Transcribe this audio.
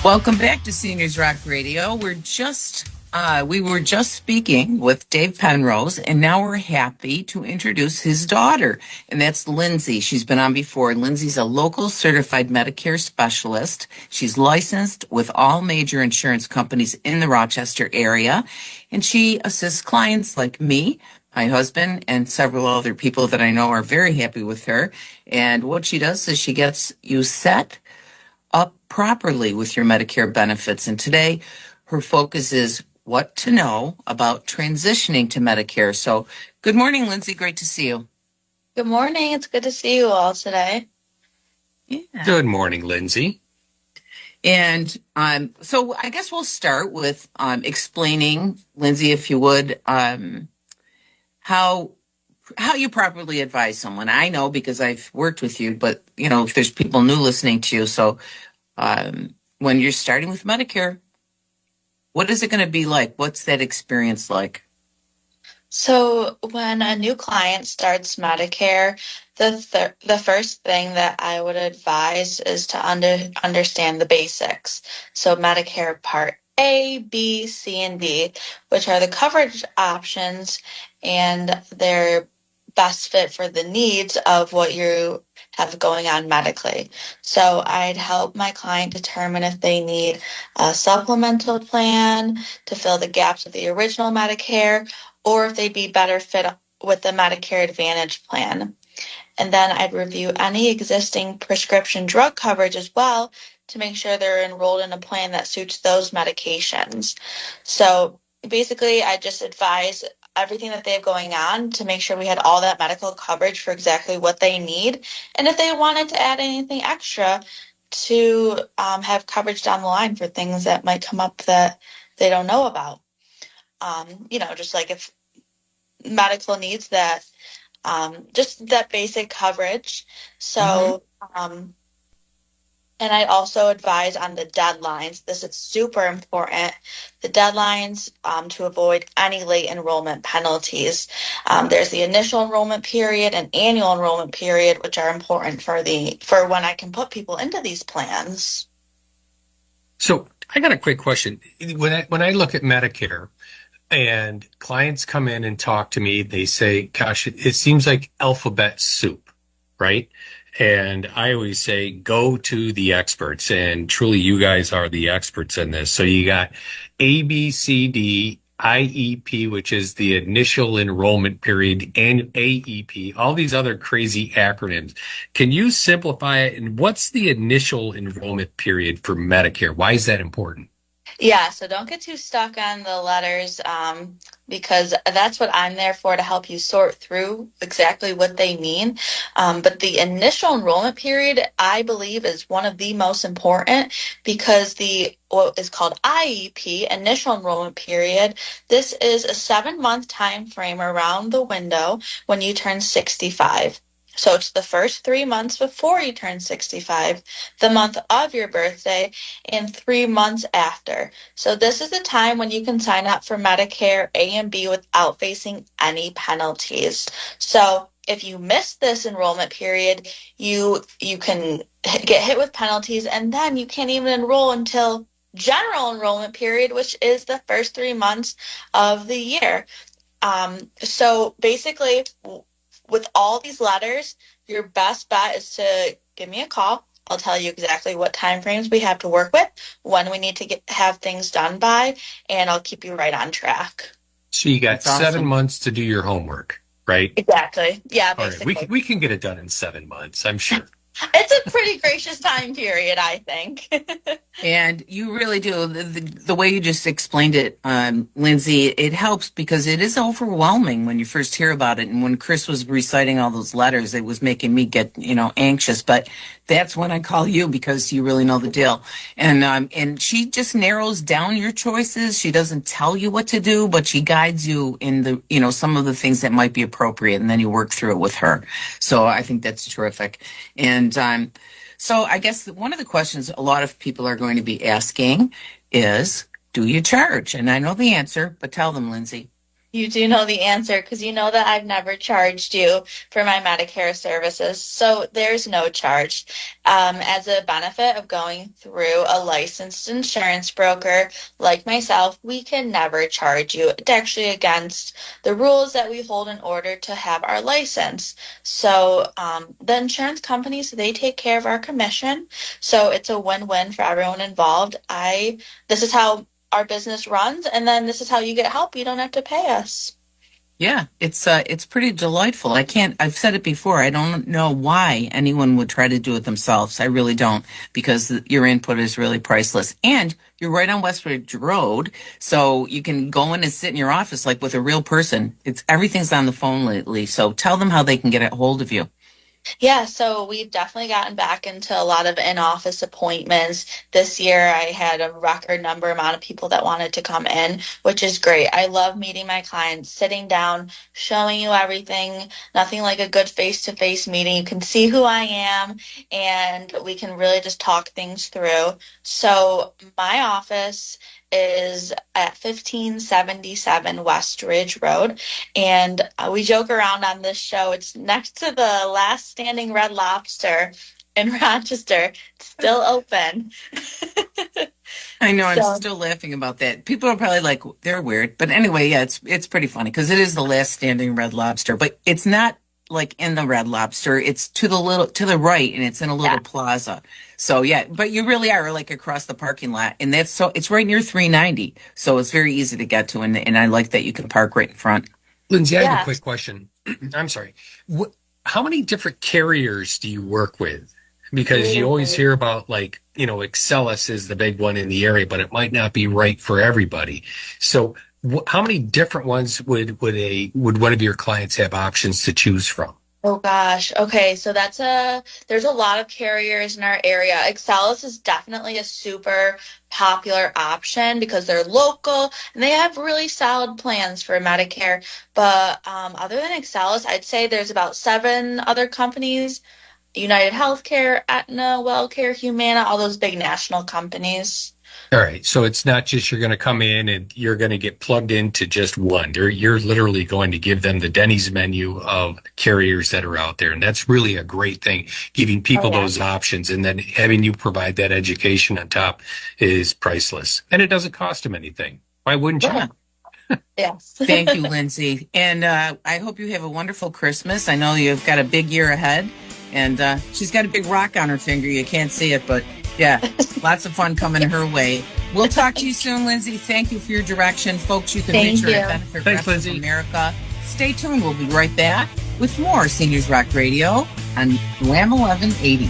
Welcome back to Seniors Rock Radio. We were just speaking with Dave Penrose, and now we're happy to introduce his daughter, and that's Lindsay. She's been on before. Lindsay's a local certified Medicare specialist. She's licensed with all major insurance companies in the Rochester area, and she assists clients like me, my husband, and several other people that I know are very happy with her. And what she does is she gets you set up properly with your Medicare benefits. And today, her focus is what to know about transitioning to Medicare. So, good morning, Lindsay. Great to see you. Good morning. It's good to see you all today. Yeah. Good morning, Lindsay. And so I guess we'll start with explaining, Lindsay, if you would, how you properly advise someone. I know because I've worked with you, but if there's people new listening to you, so when you're starting with Medicare, what is it going to be like? What's that experience like? So when a new client starts Medicare, the first thing that I would advise is to understand the basics. So Medicare Part A, B, C, and D, which are the coverage options, and they're best fit for the needs of what you have going on medically. So I'd help my client determine if they need a supplemental plan to fill the gaps of the original Medicare, or if they'd be better fit with the Medicare Advantage plan. And then I'd review any existing prescription drug coverage as well to make sure they're enrolled in a plan that suits those medications. So basically, I just advise everything that they have going on to make sure we had all that medical coverage for exactly what they need. And if they wanted to add anything extra, to have coverage down the line for things that might come up that they don't know about. Just like if medical needs that, just that basic coverage. So, and I also advise on the deadlines. This is super important. The deadlines to avoid any late enrollment penalties. There's the initial enrollment period and annual enrollment period, which are important for when I can put people into these plans. So I got a quick question. When I look at Medicare and clients come in and talk to me, they say, gosh, it seems like alphabet soup, right? And I always say, go to the experts. And truly, you guys are the experts in this. So you got A, B, C, D, IEP, which is the initial enrollment period, and AEP, all these other crazy acronyms. Can you simplify it? And what's the initial enrollment period for Medicare? Why is that important? Yeah, so don't get too stuck on the letters because that's what I'm there for, to help you sort through exactly what they mean. But the initial enrollment period, I believe, is one of the most important because what is called IEP, initial enrollment period, this is a 7-month time frame around the window when you turn 65. So it's the first 3 months before you turn 65, the month of your birthday, and 3 months after. So this is the time when you can sign up for Medicare A and B without facing any penalties. So if you miss this enrollment period, you can get hit with penalties, and then you can't even enroll until general enrollment period, which is the first 3 months of the year. So basically, with all these letters, your best bet is to give me a call. I'll tell you exactly what time frames we have to work with, when we need to have things done by, and I'll keep you right on track. So you got That's 7 awesome. months to do your homework, right? Exactly. Yeah, All basically. right. We can get it done in 7 months, I'm sure. It's a pretty gracious time period, I think. And you really do. The way you just explained it, Lindsay, it helps because it is overwhelming when you first hear about it. And when Chris was reciting all those letters, it was making me get, anxious. But that's when I call you because you really know the deal. And she just narrows down your choices. She doesn't tell you what to do, but she guides you in the, some of the things that might be appropriate. And then you work through it with her. So I think that's terrific. And so I guess one of the questions a lot of people are going to be asking is, do you charge? And I know the answer, but tell them, Lindsay. You do know the answer because you know that I've never charged you for my Medicare services. So there's no charge. As a benefit of going through a licensed insurance broker like myself, we can never charge you. It's actually against the rules that we hold in order to have our license. So the insurance companies, they take care of our commission. So it's a win-win for everyone involved. This is how our business runs, and then this is how you get help. You don't have to pay us. Yeah, it's pretty delightful. I've said it before. I don't know why anyone would try to do it themselves. I really don't, because your input is really priceless. And you're right on Westridge Road, so you can go in and sit in your office like with a real person. Everything's on the phone lately. So tell them how they can get a hold of you. Yeah, so we've definitely gotten back into a lot of in-office appointments. This year, I had a record amount of people that wanted to come in, which is great. I love meeting my clients, sitting down, showing you everything. Nothing like a good face-to-face meeting. You can see who I am, and we can really just talk things through. So my office is at 1577 West Ridge Road. And we joke around on this show. It's next to the last standing Red Lobster in Rochester. It's still open. I know. I'm still laughing about that. People are probably like, they're weird. But anyway, yeah, it's pretty funny because it is the last standing Red Lobster. But it's not like in the Red Lobster. It's to the right, and it's in a little plaza. So yeah, but you really are like across the parking lot, and it's right near 390. So it's very easy to get to, and I like that you can park right in front. Lindsay, I have a quick question. I'm sorry. How many different carriers do you work with? Because you always hear about Excellus is the big one in the area, but it might not be right for everybody. So how many different ones would one of your clients have options to choose from? Oh gosh. Okay, so there's a lot of carriers in our area. Excellus is definitely a super popular option because they're local and they have really solid plans for Medicare. But other than Excellus, I'd say there's about 7 other companies: United Healthcare, Aetna, WellCare, Humana, all those big national companies. All right. So it's not just you're going to come in and you're going to get plugged into just one. You're literally going to give them the Denny's menu of carriers that are out there. And that's really a great thing, giving people those options. And then having you provide that education on top is priceless. And it doesn't cost them anything. Why wouldn't you? Yes. Thank you, Lindsay. And I hope you have a wonderful Christmas. I know you've got a big year ahead. And she's got a big rock on her finger. You can't see it, but yeah, lots of fun coming her way. We'll talk to you soon, Lindsay. Thank you for your direction. Folks, you can reach her at Benefit Thanks, Rest Lindsay. of America. Stay tuned. We'll be right back with more Seniors Rock Radio on WAM 1180.